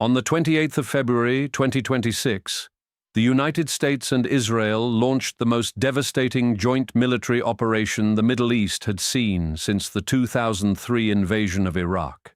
On the 28th of February 2026, the United States and Israel launched the most devastating joint military operation the Middle East had seen since the 2003 invasion of Iraq.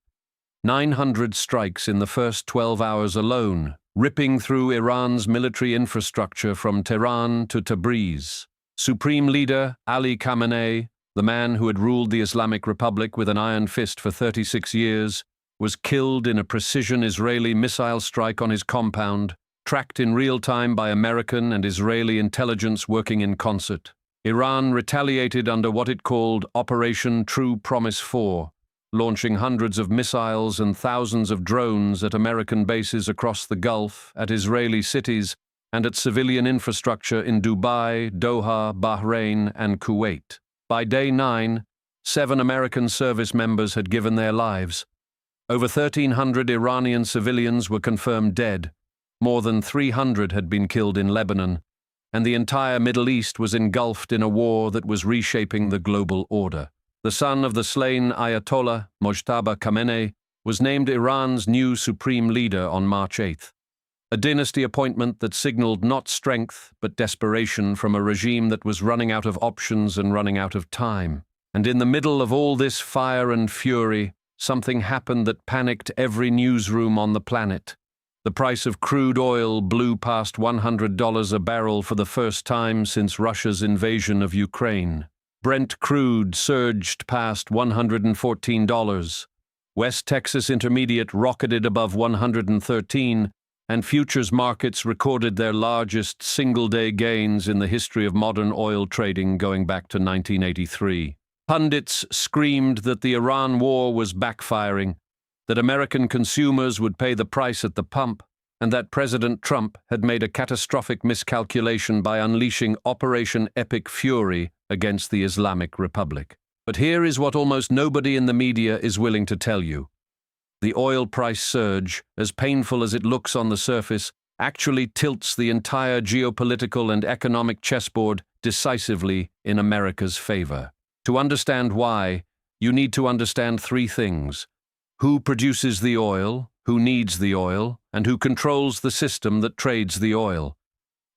900 strikes in the first 12 hours alone, ripping through Iran's military infrastructure from Tehran to Tabriz. Supreme Leader Ali Khamenei, the man who had ruled the Islamic Republic with an iron fist for 36 years, was killed in a precision Israeli missile strike on his compound, tracked in real time by American and Israeli intelligence working in concert. Iran retaliated under what it called Operation True Promise 4, launching hundreds of missiles and thousands of drones at American bases across the Gulf, at Israeli cities, and at civilian infrastructure in Dubai, Doha, Bahrain, and Kuwait. By day 9, 7 American service members had given their lives. Over 1,300 Iranian civilians were confirmed dead. More than 300 had been killed in Lebanon, and the entire Middle East was engulfed in a war that was reshaping the global order. The son of the slain Ayatollah, Mojtaba Khamenei, was named Iran's new supreme leader on March 8th. A dynasty appointment that signaled not strength, but desperation from a regime that was running out of options and running out of time. And in the middle of all this fire and fury, something happened that panicked every newsroom on the planet. The price of crude oil blew past $100 a barrel for the first time since Russia's invasion of Ukraine. Brent crude surged past $114. West Texas Intermediate rocketed above $113, and futures markets recorded their largest single-day gains in the history of modern oil trading going back to 1983. Pundits screamed that the Iran war was backfiring, that American consumers would pay the price at the pump, and that President Trump had made a catastrophic miscalculation by unleashing Operation Epic Fury against the Islamic Republic. But here is what almost nobody in the media is willing to tell you. The oil price surge, as painful as it looks on the surface, actually tilts the entire geopolitical and economic chessboard decisively in America's favor. To understand why, you need to understand 3 things: who produces the oil, who needs the oil, and who controls the system that trades the oil.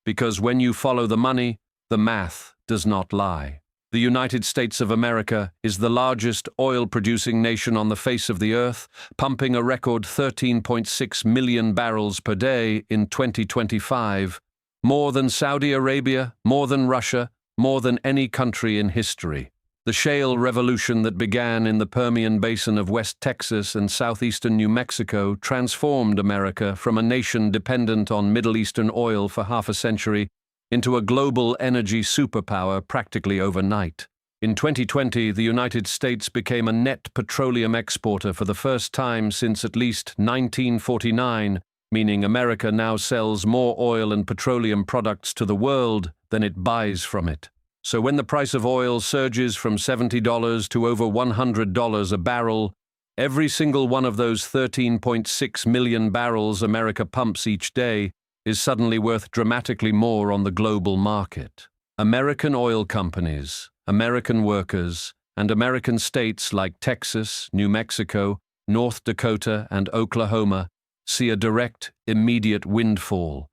Because when you follow the money, the math does not lie. The United States of America is the largest oil-producing nation on the face of the earth, pumping a record 13.6 million barrels per day in 2025, more than Saudi Arabia, more than Russia, more than any country in history. The shale revolution that began in the Permian Basin of West Texas and southeastern New Mexico transformed America from a nation dependent on Middle Eastern oil for half a century into a global energy superpower practically overnight. In 2020, the United States became a net petroleum exporter for the first time since at least 1949, meaning America now sells more oil and petroleum products to the world than it buys from it. So when the price of oil surges from $70 to over $100 a barrel, every single one of those 13.6 million barrels America pumps each day is suddenly worth dramatically more on the global market. American oil companies, American workers, and American states like Texas, New Mexico, North Dakota, and Oklahoma see a direct, immediate windfall.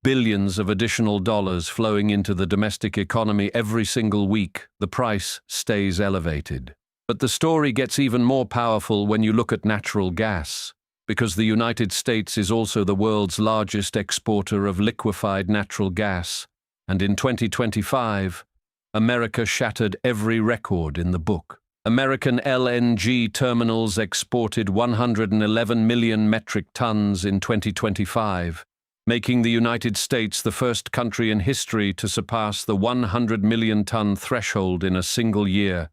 Billions of additional dollars flowing into the domestic economy every single week. The price stays elevated. But the story gets even more powerful when you look at natural gas, because the United States is also the world's largest exporter of liquefied natural gas, and in 2025, America shattered every record in the book. American LNG terminals exported 111 million metric tons in 2025, making the United States the first country in history to surpass the 100 million ton threshold in a single year,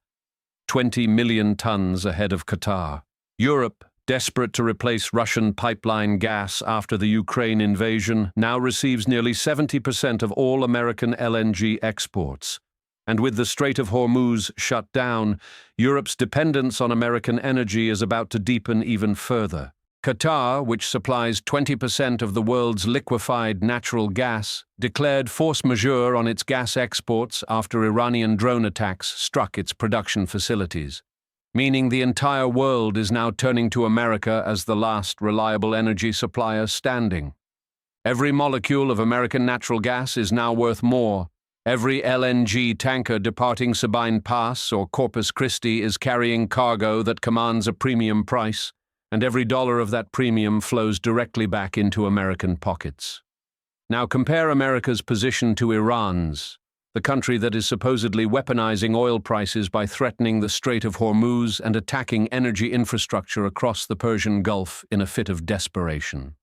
20 million tons ahead of Qatar. Europe, desperate to replace Russian pipeline gas after the Ukraine invasion, now receives nearly 70% of all American LNG exports. And with the Strait of Hormuz shut down, Europe's dependence on American energy is about to deepen even further. Qatar, which supplies 20% of the world's liquefied natural gas, declared force majeure on its gas exports after Iranian drone attacks struck its production facilities. meaning the entire world is now turning to America as the last reliable energy supplier standing. Every molecule of American natural gas is now worth more. Every LNG tanker departing Sabine Pass or Corpus Christi is carrying cargo that commands a premium price, and every dollar of that premium flows directly back into American pockets. Now compare America's position to Iran's, the country that is supposedly weaponizing oil prices by threatening the Strait of Hormuz and attacking energy infrastructure across the Persian Gulf in a fit of desperation.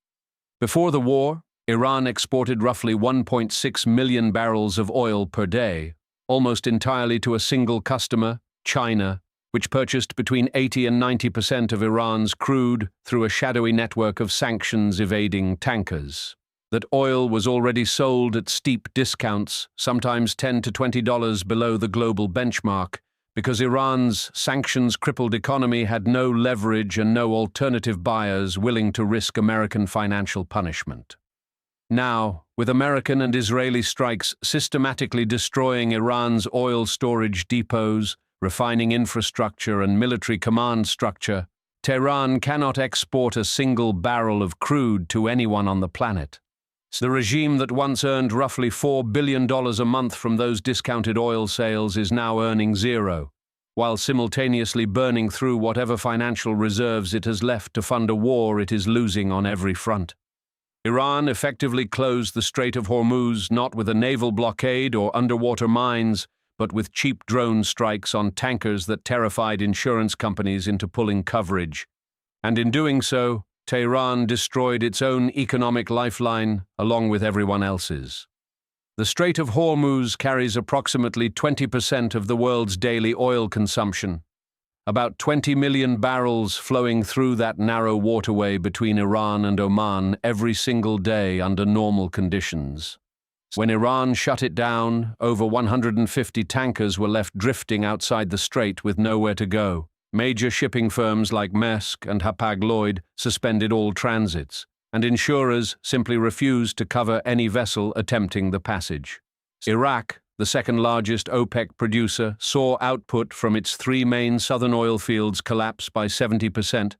Before the war, Iran exported roughly 1.6 million barrels of oil per day, almost entirely to a single customer, China, which purchased between 80 and 90% of Iran's crude through a shadowy network of sanctions-evading tankers. That oil was already sold at steep discounts, sometimes $10 to $20 below the global benchmark, because Iran's sanctions-crippled economy had no leverage and no alternative buyers willing to risk American financial punishment. Now, with American and Israeli strikes systematically destroying Iran's oil storage depots, refining infrastructure and military command structure, Tehran cannot export a single barrel of crude to anyone on the planet. The regime that once earned roughly $4 billion a month from those discounted oil sales is now earning zero, while simultaneously burning through whatever financial reserves it has left to fund a war it is losing on every front. Iran effectively closed the Strait of Hormuz not with a naval blockade or underwater mines, but with cheap drone strikes on tankers that terrified insurance companies into pulling coverage. And in doing so, Tehran destroyed its own economic lifeline along with everyone else's. The Strait of Hormuz carries approximately 20% of the world's daily oil consumption, about 20 million barrels flowing through that narrow waterway between Iran and Oman every single day under normal conditions. When Iran shut it down, over 150 tankers were left drifting outside the strait with nowhere to go. Major shipping firms like Maersk and Hapag-Lloyd suspended all transits, and insurers simply refused to cover any vessel attempting the passage. Iraq, the second-largest OPEC producer, saw output from its three main southern oil fields collapse by 70%,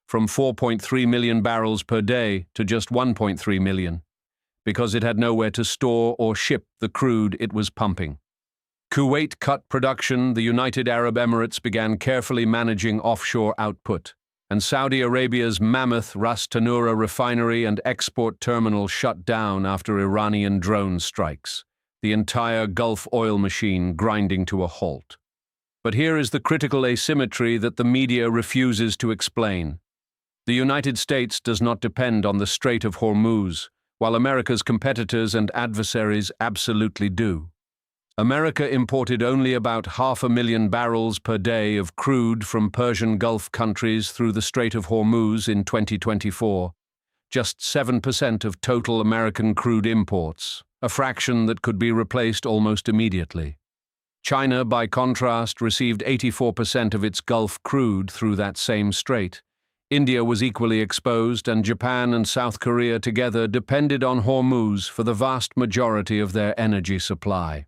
from 4.3 million barrels per day to just 1.3 million, because it had nowhere to store or ship the crude it was pumping. Kuwait cut production, the United Arab Emirates began carefully managing offshore output, and Saudi Arabia's mammoth Ras Tanura refinery and export terminal shut down after Iranian drone strikes, the entire Gulf oil machine grinding to a halt. But here is the critical asymmetry that the media refuses to explain. The United States does not depend on the Strait of Hormuz, while America's competitors and adversaries absolutely do. America imported only about 500,000 barrels per day of crude from Persian Gulf countries through the Strait of Hormuz in 2024, just 7% of total American crude imports, a fraction that could be replaced almost immediately. China, by contrast, received 84% of its Gulf crude through that same strait. India was equally exposed, and Japan and South Korea together depended on Hormuz for the vast majority of their energy supply.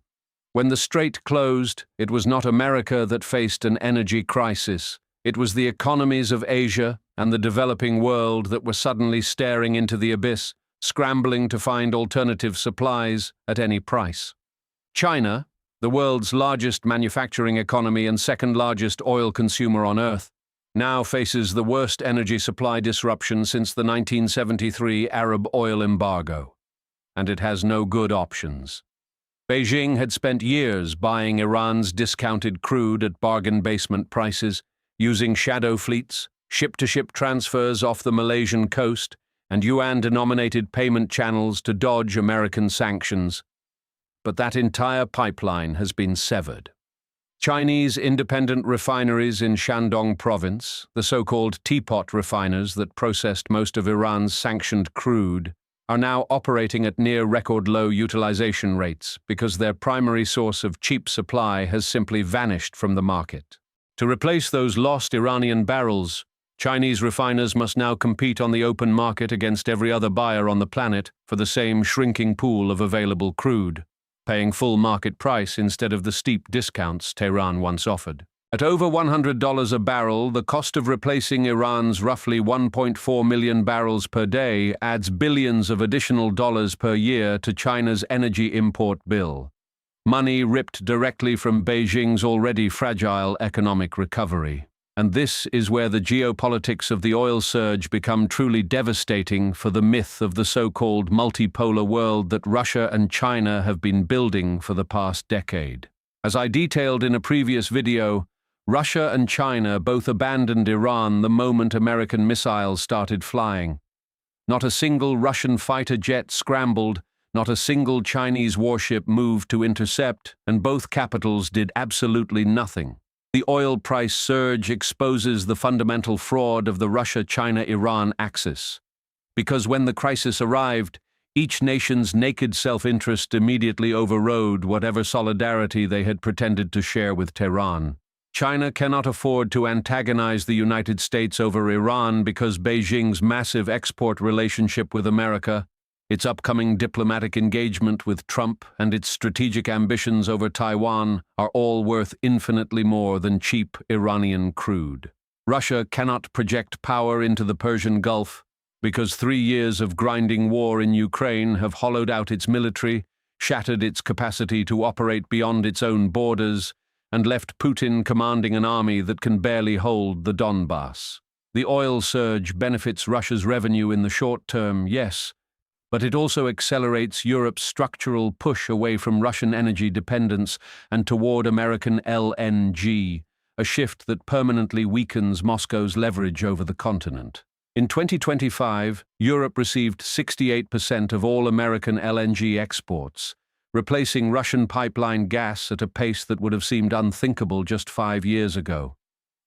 When the strait closed, it was not America that faced an energy crisis. It was the economies of Asia and the developing world that were suddenly staring into the abyss, scrambling to find alternative supplies at any price. China, the world's largest manufacturing economy and second-largest oil consumer on Earth, now faces the worst energy supply disruption since the 1973 Arab oil embargo. And it has no good options. Beijing had spent years buying Iran's discounted crude at bargain basement prices, using shadow fleets, ship-to-ship transfers off the Malaysian coast, and yuan-denominated payment channels to dodge American sanctions. But that entire pipeline has been severed. Chinese independent refineries in Shandong province, the so-called teapot refiners that processed most of Iran's sanctioned crude, are now operating at near record-low utilization rates because their primary source of cheap supply has simply vanished from the market. To replace those lost Iranian barrels, Chinese refiners must now compete on the open market against every other buyer on the planet for the same shrinking pool of available crude, paying full market price instead of the steep discounts Tehran once offered. At over $100 a barrel, the cost of replacing Iran's roughly 1.4 million barrels per day adds billions of additional dollars per year to China's energy import bill. Money ripped directly from Beijing's already fragile economic recovery. And this is where the geopolitics of the oil surge become truly devastating for the myth of the so-called multipolar world that Russia and China have been building for the past decade. As I detailed in a previous video, Russia and China both abandoned Iran the moment American missiles started flying. Not a single Russian fighter jet scrambled, not a single Chinese warship moved to intercept, and both capitals did absolutely nothing. The oil price surge exposes the fundamental fraud of the Russia-China-Iran axis. Because when the crisis arrived, each nation's naked self-interest immediately overrode whatever solidarity they had pretended to share with Tehran. China cannot afford to antagonize the United States over Iran because Beijing's massive export relationship with America, its upcoming diplomatic engagement with Trump, and its strategic ambitions over Taiwan are all worth infinitely more than cheap Iranian crude. Russia cannot project power into the Persian Gulf because 3 years of grinding war in Ukraine have hollowed out its military, shattered its capacity to operate beyond its own borders, and left Putin commanding an army that can barely hold the Donbass. The oil surge benefits Russia's revenue in the short term, yes, but it also accelerates Europe's structural push away from Russian energy dependence and toward American LNG, a shift that permanently weakens Moscow's leverage over the continent. In 2025, Europe received 68% of all American LNG exports, replacing Russian pipeline gas at a pace that would have seemed unthinkable just 5 years ago.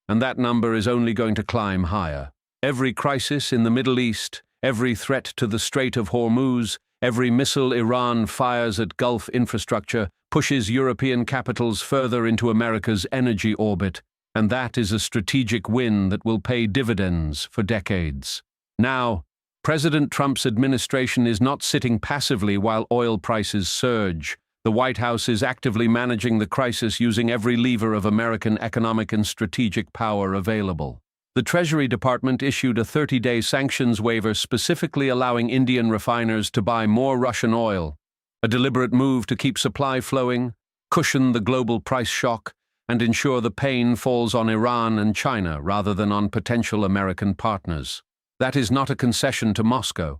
And that number is only going to climb higher. Every crisis in the Middle East, every threat to the Strait of Hormuz, every missile Iran fires at Gulf infrastructure pushes European capitals further into America's energy orbit, and that is a strategic win that will pay dividends for decades. Now, President Trump's administration is not sitting passively while oil prices surge. The White House is actively managing the crisis using every lever of American economic and strategic power available. The Treasury Department issued a 30-day sanctions waiver specifically allowing Indian refiners to buy more Russian oil, a deliberate move to keep supply flowing, cushion the global price shock, and ensure the pain falls on Iran and China rather than on potential American partners. That is not a concession to Moscow.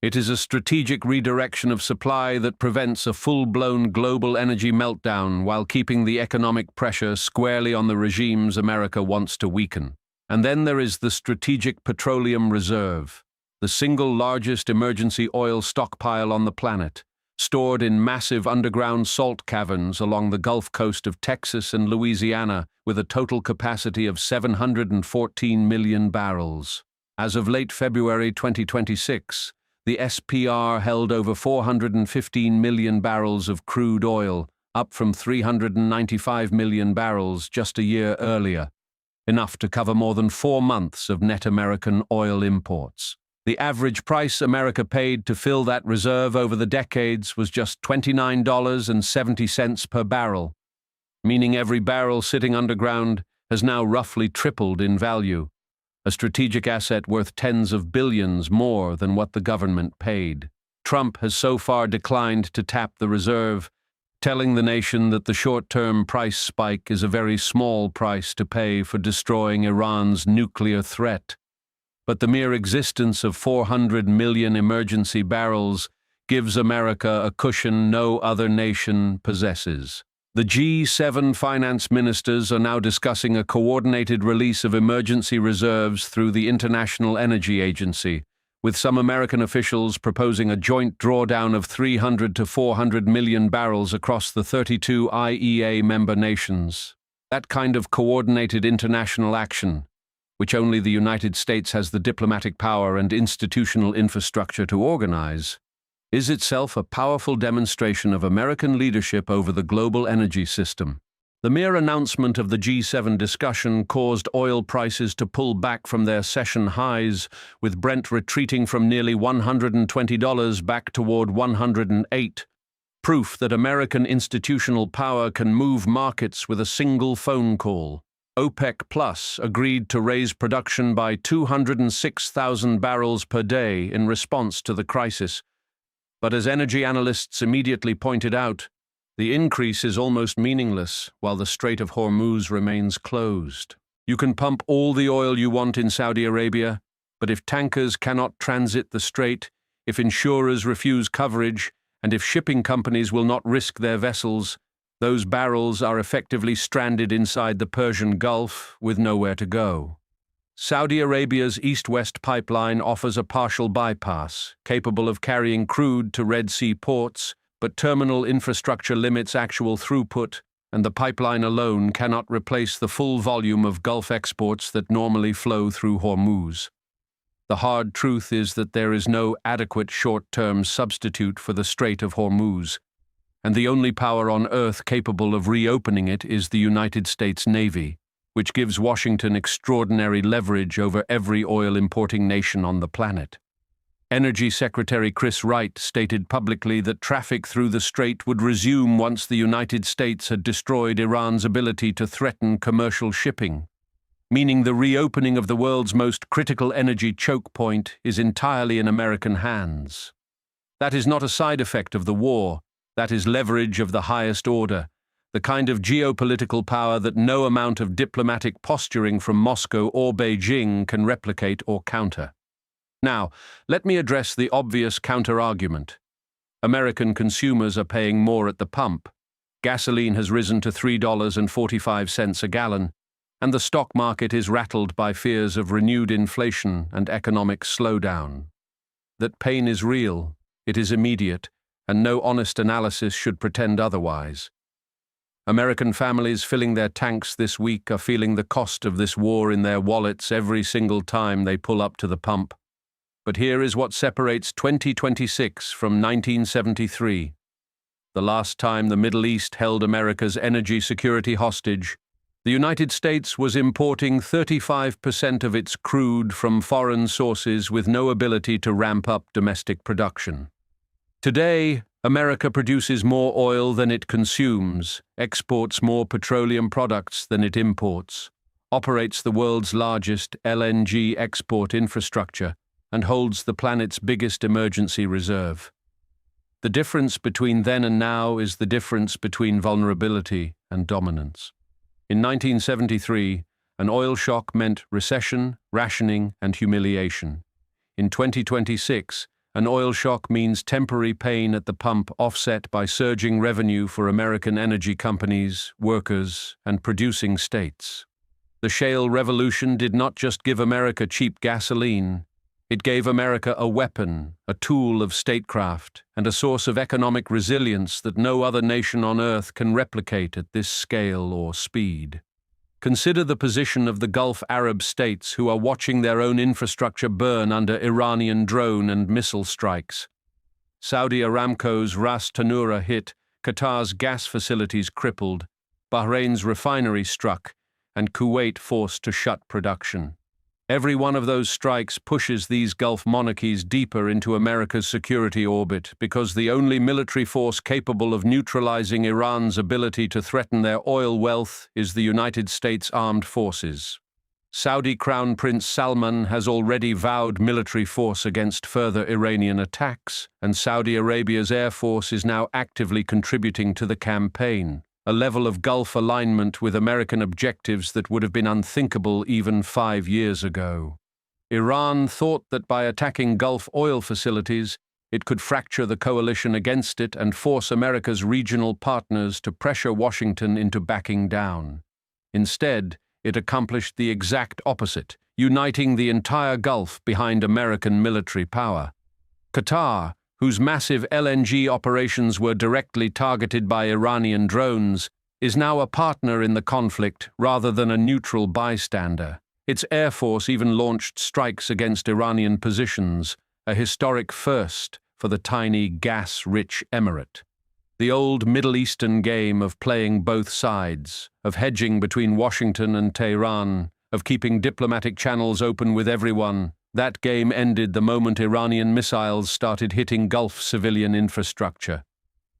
It is a strategic redirection of supply that prevents a full-blown global energy meltdown while keeping the economic pressure squarely on the regimes America wants to weaken. And then there is the Strategic Petroleum Reserve, the single largest emergency oil stockpile on the planet, stored in massive underground salt caverns along the Gulf Coast of Texas and Louisiana with a total capacity of 714 million barrels. As of late February 2026, the SPR held over 415 million barrels of crude oil, up from 395 million barrels just a year earlier, enough to cover more than 4 months of net American oil imports. The average price America paid to fill that reserve over the decades was just $29.70 per barrel, meaning every barrel sitting underground has now roughly tripled in value, a strategic asset worth tens of billions more than what the government paid. Trump has so far declined to tap the reserve, telling the nation that the short-term price spike is a very small price to pay for destroying Iran's nuclear threat. But the mere existence of 400 million emergency barrels gives America a cushion no other nation possesses. The G7 finance ministers are now discussing a coordinated release of emergency reserves through the International Energy Agency, with some American officials proposing a joint drawdown of 300 to 400 million barrels across the 32 IEA member nations. That kind of coordinated international action, which only the United States has the diplomatic power and institutional infrastructure to organize, is itself a powerful demonstration of American leadership over the global energy system. The mere announcement of the G7 discussion caused oil prices to pull back from their session highs, with Brent retreating from nearly $120 back toward $108, proof that American institutional power can move markets with a single phone call. OPEC Plus agreed to raise production by 206,000 barrels per day in response to the crisis. But as energy analysts immediately pointed out, the increase is almost meaningless while the Strait of Hormuz remains closed. You can pump all the oil you want in Saudi Arabia, but if tankers cannot transit the strait, if insurers refuse coverage, and if shipping companies will not risk their vessels, those barrels are effectively stranded inside the Persian Gulf with nowhere to go. Saudi Arabia's east-west pipeline offers a partial bypass, capable of carrying crude to Red Sea ports, but terminal infrastructure limits actual throughput, and the pipeline alone cannot replace the full volume of Gulf exports that normally flow through Hormuz. The hard truth is that there is no adequate short-term substitute for the Strait of Hormuz, and the only power on Earth capable of reopening it is the United States Navy, which gives Washington extraordinary leverage over every oil-importing nation on the planet. Energy Secretary Chris Wright stated publicly that traffic through the strait would resume once the United States had destroyed Iran's ability to threaten commercial shipping, meaning the reopening of the world's most critical energy choke point is entirely in American hands. That is not a side effect of the war, that is leverage of the highest order, the kind of geopolitical power that no amount of diplomatic posturing from Moscow or Beijing can replicate or counter. Now, let me address the obvious counter-argument. American consumers are paying more at the pump. Gasoline has risen to $3.45 a gallon, and the stock market is rattled by fears of renewed inflation and economic slowdown. That pain is real, it is immediate, and no honest analysis should pretend otherwise. American families filling their tanks this week are feeling the cost of this war in their wallets every single time they pull up to the pump. But here is what separates 2026 from 1973. The last time the Middle East held America's energy security hostage, the United States was importing 35% of its crude from foreign sources with no ability to ramp up domestic production. Today, America produces more oil than it consumes, exports more petroleum products than it imports, operates the world's largest LNG export infrastructure, and holds the planet's biggest emergency reserve. The difference between then and now is the difference between vulnerability and dominance. In 1973, an oil shock meant recession, rationing, and humiliation. In 2026, an oil shock means temporary pain at the pump offset by surging revenue for American energy companies, workers, and producing states. The shale revolution did not just give America cheap gasoline. It gave America a weapon, a tool of statecraft, and a source of economic resilience that no other nation on Earth can replicate at this scale or speed. Consider the position of the Gulf Arab states who are watching their own infrastructure burn under Iranian drone and missile strikes. Saudi Aramco's Ras Tanura hit, Qatar's gas facilities crippled, Bahrain's refinery struck, and Kuwait forced to shut production. Every one of those strikes pushes these Gulf monarchies deeper into America's security orbit because the only military force capable of neutralizing Iran's ability to threaten their oil wealth is the United States Armed Forces. Saudi Crown Prince Salman has already vowed military force against further Iranian attacks, and Saudi Arabia's Air Force is now actively contributing to the campaign, a level of Gulf alignment with American objectives that would have been unthinkable even 5 years ago. Iran thought that by attacking Gulf oil facilities, it could fracture the coalition against it and force America's regional partners to pressure Washington into backing down. Instead, it accomplished the exact opposite, uniting the entire Gulf behind American military power. Qatar, whose massive LNG operations were directly targeted by Iranian drones, is now a partner in the conflict rather than a neutral bystander. Its air force even launched strikes against Iranian positions, a historic first for the tiny gas-rich emirate. The old Middle Eastern game of playing both sides, of hedging between Washington and Tehran, of keeping diplomatic channels open with everyone, that game ended the moment Iranian missiles started hitting Gulf civilian infrastructure.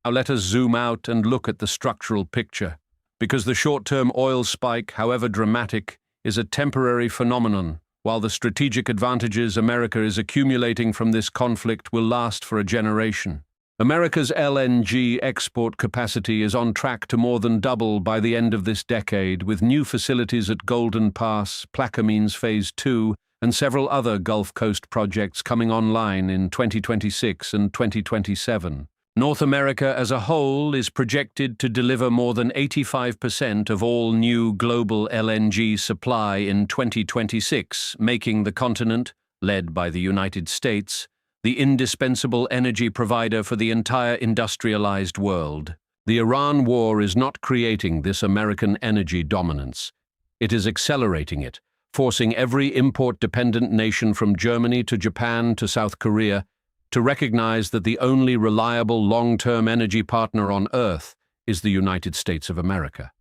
Now let us zoom out and look at the structural picture. because the short-term oil spike, however dramatic, is a temporary phenomenon, while the strategic advantages America is accumulating from this conflict will last for a generation. America's LNG export capacity is on track to more than double by the end of this decade, with new facilities at Golden Pass, Plaquemines Phase 2, and several other Gulf Coast projects coming online in 2026 and 2027. North America as a whole is projected to deliver more than 85% of all new global LNG supply in 2026, making the continent, led by the United States, the indispensable energy provider for the entire industrialized world. The Iran war is not creating this American energy dominance. It is accelerating it, forcing every import-dependent nation from Germany to Japan to South Korea to recognize that the only reliable long-term energy partner on Earth is the United States of America.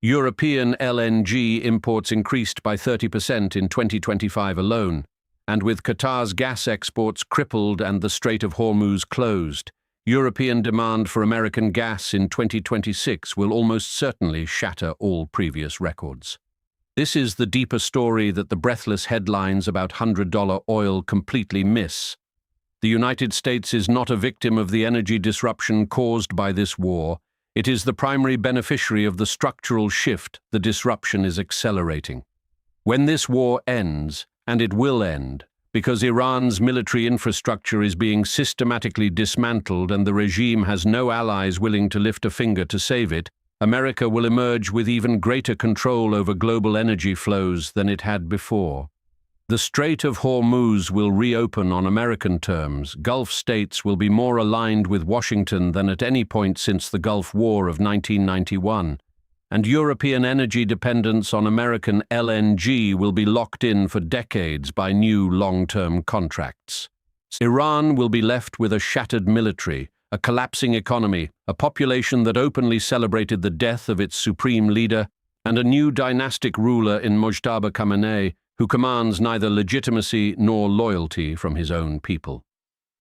European LNG imports increased by 30% in 2025 alone, and with Qatar's gas exports crippled and the Strait of Hormuz closed, European demand for American gas in 2026 will almost certainly shatter all previous records. This is the deeper story that the breathless headlines about $100 oil completely miss. The United States is not a victim of the energy disruption caused by this war. It is the primary beneficiary of the structural shift the disruption is accelerating. When this war ends, and it will end, because Iran's military infrastructure is being systematically dismantled and the regime has no allies willing to lift a finger to save it, America will emerge with even greater control over global energy flows than it had before. The Strait of Hormuz will reopen on American terms. Gulf states will be more aligned with Washington than at any point since the Gulf War of 1991. And European energy dependence on American LNG will be locked in for decades by new long-term contracts. Iran will be left with a shattered military, a collapsing economy, a population that openly celebrated the death of its supreme leader, and a new dynastic ruler in Mojtaba Khamenei, who commands neither legitimacy nor loyalty from his own people.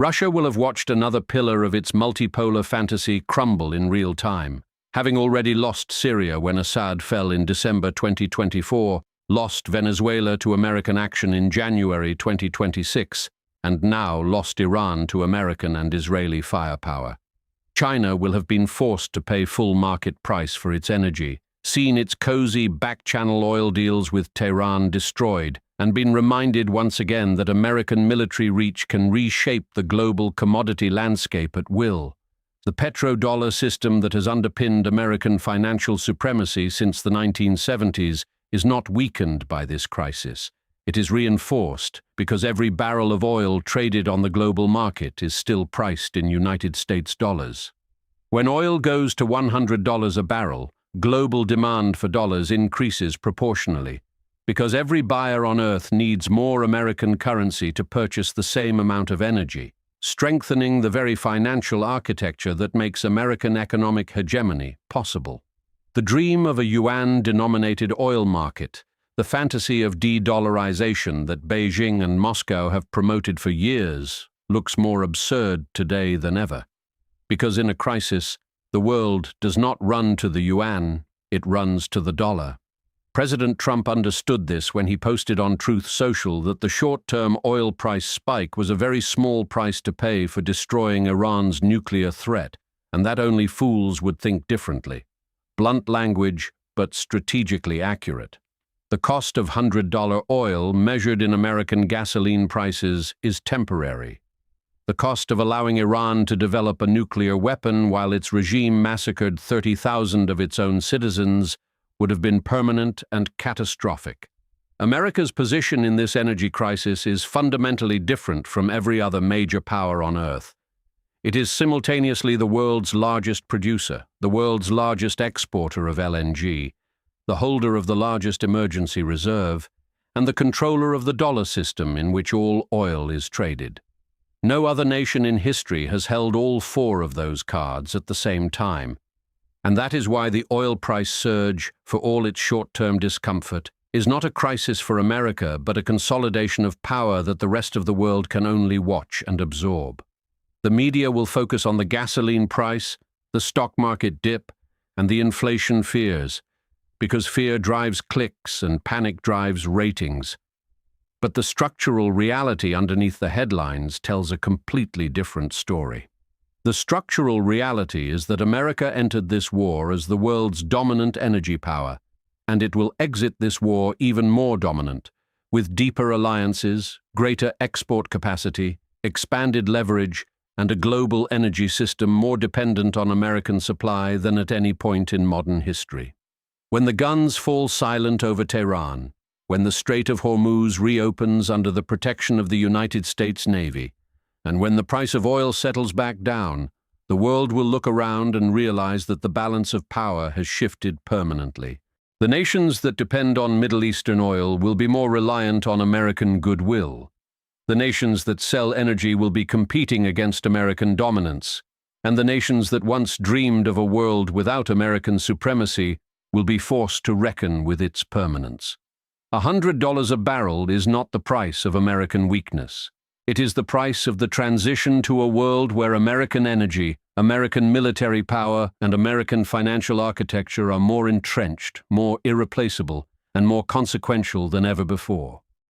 Russia will have watched another pillar of its multipolar fantasy crumble in real time. Having already lost Syria when Assad fell in December 2024, lost Venezuela to American action in January 2026, and now lost Iran to American and Israeli firepower. China will have been forced to pay full market price for its energy, seen its cozy back-channel oil deals with Tehran destroyed, and been reminded once again that American military reach can reshape the global commodity landscape at will. The petrodollar system that has underpinned American financial supremacy since the 1970s is not weakened by this crisis. It is reinforced because every barrel of oil traded on the global market is still priced in United States dollars. When oil goes to $100 a barrel, global demand for dollars increases proportionally, because every buyer on Earth needs more American currency to purchase the same amount of energy, strengthening the very financial architecture that makes American economic hegemony possible. The dream of a yuan-denominated oil market, the fantasy of de-dollarization that Beijing and Moscow have promoted for years, looks more absurd today than ever. Because in a crisis, the world does not run to the yuan, it runs to the dollar. President Trump understood this when he posted on Truth Social that the short-term oil price spike was a very small price to pay for destroying Iran's nuclear threat, and that only fools would think differently. Blunt language, but strategically accurate. The cost of $100 oil, measured in American gasoline prices, is temporary. The cost of allowing Iran to develop a nuclear weapon while its regime massacred 30,000 of its own citizens would have been permanent and catastrophic. America's position in this energy crisis is fundamentally different from every other major power on Earth. It is simultaneously the world's largest producer, the world's largest exporter of LNG, the holder of the largest emergency reserve, and the controller of the dollar system in which all oil is traded. No other nation in history has held all four of those cards at the same time. And that is why the oil price surge, for all its short-term discomfort, is not a crisis for America, but a consolidation of power that the rest of the world can only watch and absorb. The media will focus on the gasoline price, the stock market dip, and the inflation fears, because fear drives clicks and panic drives ratings. But the structural reality underneath the headlines tells a completely different story. The structural reality is that America entered this war as the world's dominant energy power, and it will exit this war even more dominant, with deeper alliances, greater export capacity, expanded leverage, and a global energy system more dependent on American supply than at any point in modern history. When the guns fall silent over Tehran, when the Strait of Hormuz reopens under the protection of the United States Navy, and when the price of oil settles back down, the world will look around and realize that the balance of power has shifted permanently. The nations that depend on Middle Eastern oil will be more reliant on American goodwill. The nations that sell energy will be competing against American dominance, and the nations that once dreamed of a world without American supremacy will be forced to reckon with its permanence. $100 a barrel is not the price of American weakness. It is the price of the transition to a world where American energy, American military power, and American financial architecture are more entrenched, more irreplaceable, and more consequential than ever before.